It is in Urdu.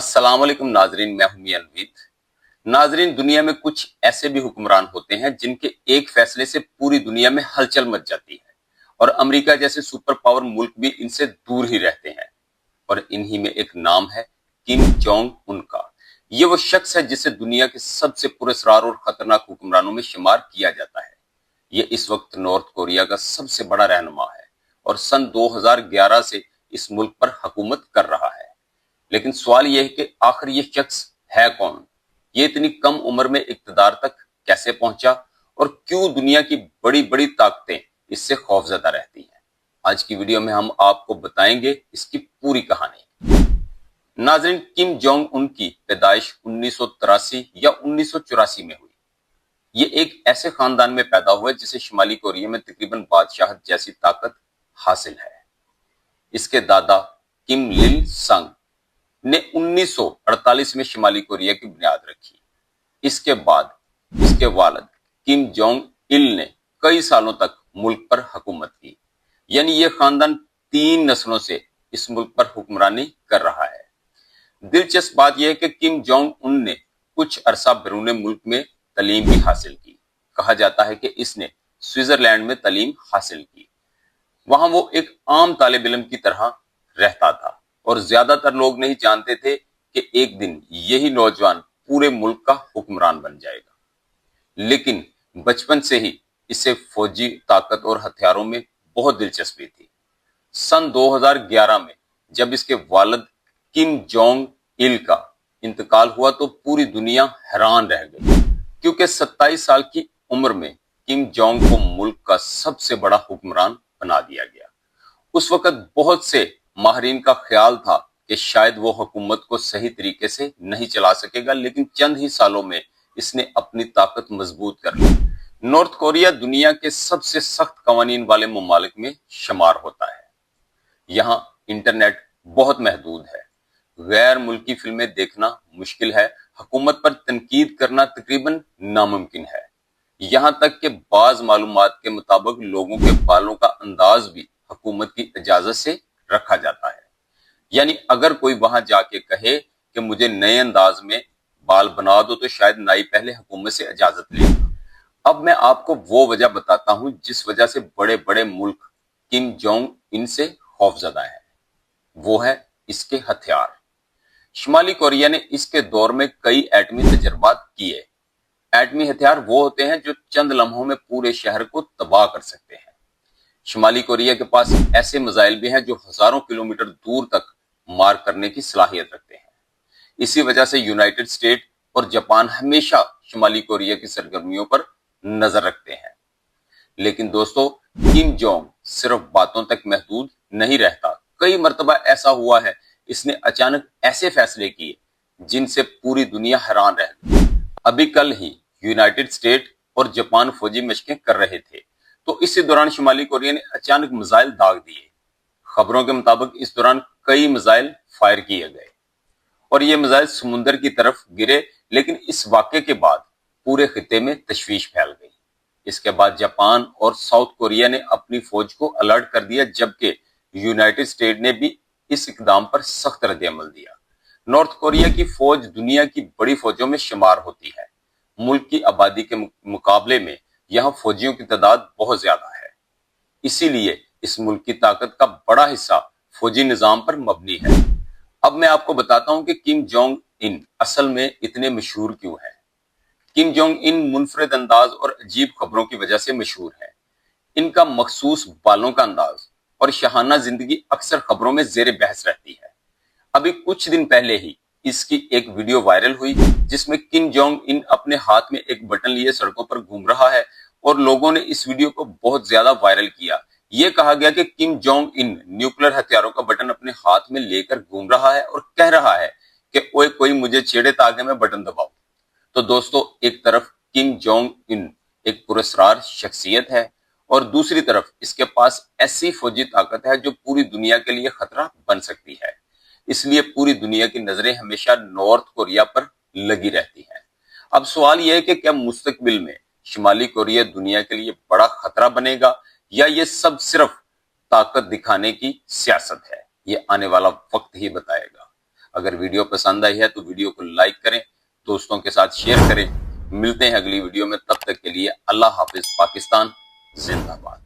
السلام علیکم ناظرین، میں ہوں میاں نوید۔ ناظرین، دنیا میں کچھ ایسے بھی حکمران ہوتے ہیں جن کے ایک فیصلے سے پوری دنیا میں ہلچل مچ جاتی ہے، اور امریکہ جیسے سپر پاور ملک بھی ان سے دور ہی رہتے ہیں، اور انہی میں ایک نام ہے کم جونگ ان کا۔ یہ وہ شخص ہے جسے دنیا کے سب سے پراسرار اور خطرناک حکمرانوں میں شمار کیا جاتا ہے۔ یہ اس وقت نارتھ کوریا کا سب سے بڑا رہنما ہے اور سن 2011 سے اس ملک پر حکومت کر رہا ہے۔ لیکن سوال یہ ہے کہ آخر یہ شخص ہے کون؟ یہ اتنی کم عمر میں اقتدار تک کیسے پہنچا، اور کیوں دنیا کی بڑی بڑی طاقتیں اس سے خوفزدہ رہتی ہیں؟ آج کی ویڈیو میں ہم آپ کو بتائیں گے اس کی پوری کہانی۔ ناظرین، کم جونگ ان کی پیدائش 1983 یا 1984 میں ہوئی۔ یہ ایک ایسے خاندان میں پیدا ہوا جسے شمالی کوریا میں تقریباً بادشاہت جیسی طاقت حاصل ہے۔ اس کے دادا کم لل سنگ نے 1948 میں شمالی کوریا کی بنیاد رکھی۔ اس کے بعد اس کے والد کم جونگ il نے کئی سالوں تک ملک پر حکومت کی، یعنی یہ خاندان 3 نسلوں سے اس ملک پر حکمرانی کر رہا ہے۔ دلچسپ بات یہ ہے کہ کم جونگ ان نے کچھ عرصہ بیرون ملک میں تعلیم بھی حاصل کی۔ کہا جاتا ہے کہ اس نے سوئٹزرلینڈ میں تعلیم حاصل کی۔ وہاں وہ ایک عام طالب علم کی طرح رہتا تھا، اور زیادہ تر لوگ نہیں جانتے تھے کہ ایک دن یہی نوجوان پورے ملک کا حکمران بن جائے گا۔ لیکن بچپن سے ہی اسے فوجی طاقت اور ہتھیاروں میں بہت دلچسپی تھی۔ سن 2011 میں جب اس کے والد کم جونگ il کا انتقال ہوا تو پوری دنیا حیران رہ گئی، کیونکہ 27 سال کی عمر میں کم جونگ کو ملک کا سب سے بڑا حکمران بنا دیا گیا۔ اس وقت بہت سے ماہرین کا خیال تھا کہ شاید وہ حکومت کو صحیح طریقے سے نہیں چلا سکے گا، لیکن چند ہی سالوں میں اس نے اپنی طاقت مضبوط کر لی۔ نارتھ کوریا دنیا کے سب سے سخت قوانین والے ممالک میں شمار ہوتا ہے۔ یہاں انٹرنیٹ بہت محدود ہے، غیر ملکی فلمیں دیکھنا مشکل ہے، حکومت پر تنقید کرنا تقریباً ناممکن ہے۔ یہاں تک کہ بعض معلومات کے مطابق لوگوں کے بالوں کا انداز بھی حکومت کی اجازت سے رکھا جاتا ہے۔ یعنی اگر کوئی وہاں جا کے کہے کہ مجھے نئے انداز میں بال بنا دو تو شاید نائی پہلے حکومت سے اجازت لے گا۔ اب میں آپ کو وہ وجہ بتاتا ہوں جس وجہ سے بڑے بڑے ملک کم جونگ ان سے خوفزدہ ہیں۔ وہ ہے اس کے ہتھیار۔ شمالی کوریا نے اس کے دور میں کئی ایٹمی تجربات کیے۔ ایٹمی ہتھیار وہ ہوتے ہیں جو چند لمحوں میں پورے شہر کو تباہ کر سکتے ہیں۔ شمالی کوریا کے پاس ایسے میزائل بھی ہیں جو ہزاروں کلومیٹر دور تک مار کرنے کی صلاحیت رکھتے ہیں۔ اسی وجہ سے یونائٹڈ اسٹیٹ اور جاپان ہمیشہ شمالی کوریا کی سرگرمیوں پر نظر رکھتے ہیں۔ لیکن دوستو، کم جونگ صرف باتوں تک محدود نہیں رہتا۔ کئی مرتبہ ایسا ہوا ہے اس نے اچانک ایسے فیصلے کیے جن سے پوری دنیا حیران رہ گئی۔ ابھی کل ہی یونائٹڈ اسٹیٹ اور جاپان فوجی مشقیں کر رہے تھے، تو اسی دوران شمالی کوریا نے اچانک میزائل داغ دیے۔ خبروں کے مطابق اس دوران کئی میزائل فائر کیے گئے اور یہ میزائل سمندر کی طرف گرے، لیکن اس واقعے کے بعد پورے خطے میں تشویش پھیل گئی۔ اس کے بعد جاپان اور ساؤتھ کوریا نے اپنی فوج کو الرٹ کر دیا، جبکہ یونائٹڈ اسٹیٹ نے بھی اس اقدام پر سخت رد عمل دیا۔ نارتھ کوریا کی فوج دنیا کی بڑی فوجوں میں شمار ہوتی ہے۔ ملک کی آبادی کے مقابلے میں یہاں فوجیوں کی تعداد بہت زیادہ ہے، اسی لیے اس ملک کی طاقت کا بڑا حصہ فوجی نظام پر مبنی ہے۔ اب میں آپ کو بتاتا ہوں کہ کم جونگ ان اصل میں اتنے مشہور کیوں ہیں۔ کم جونگ ان منفرد انداز اور عجیب خبروں کی وجہ سے مشہور ہے۔ ان کا مخصوص بالوں کا انداز اور شاہانہ زندگی اکثر خبروں میں زیر بحث رہتی ہے۔ ابھی کچھ دن پہلے ہی اس کی ایک ویڈیو وائرل ہوئی جس میں کم جونگ ان اپنے ہاتھ میں ایک بٹن لیے سڑکوں پر گھوم رہا ہے، اور لوگوں نے اس ویڈیو کو بہت زیادہ وائرل کیا۔ یہ کہا گیا کہ کم جونگ ان نیوکلیر ہتھیاروں کا بٹن اپنے ہاتھ میں لے کر گھوم رہا ہے اور کہہ رہا ہے کہ اوئے کوئی مجھے چھیڑے تاکہ میں بٹن دباؤں۔ تو دوستو، ایک طرف کم جونگ ان ایک پراسرار شخصیت ہے، اور دوسری طرف اس کے پاس ایسی فوجی طاقت ہے جو پوری دنیا کے لیے خطرہ بن سکتی ہے۔ اس لیے پوری دنیا کی نظریں ہمیشہ نارتھ کوریا پر لگی رہتی ہیں۔ اب سوال یہ ہے کہ کیا مستقبل میں شمالی کوریا دنیا کے لیے بڑا خطرہ بنے گا، یا یہ سب صرف طاقت دکھانے کی سیاست ہے؟ یہ آنے والا وقت ہی بتائے گا۔ اگر ویڈیو پسند آئی ہے تو ویڈیو کو لائک کریں، دوستوں کے ساتھ شیئر کریں۔ ملتے ہیں اگلی ویڈیو میں، تب تک کے لیے اللہ حافظ۔ پاکستان زندہ باد۔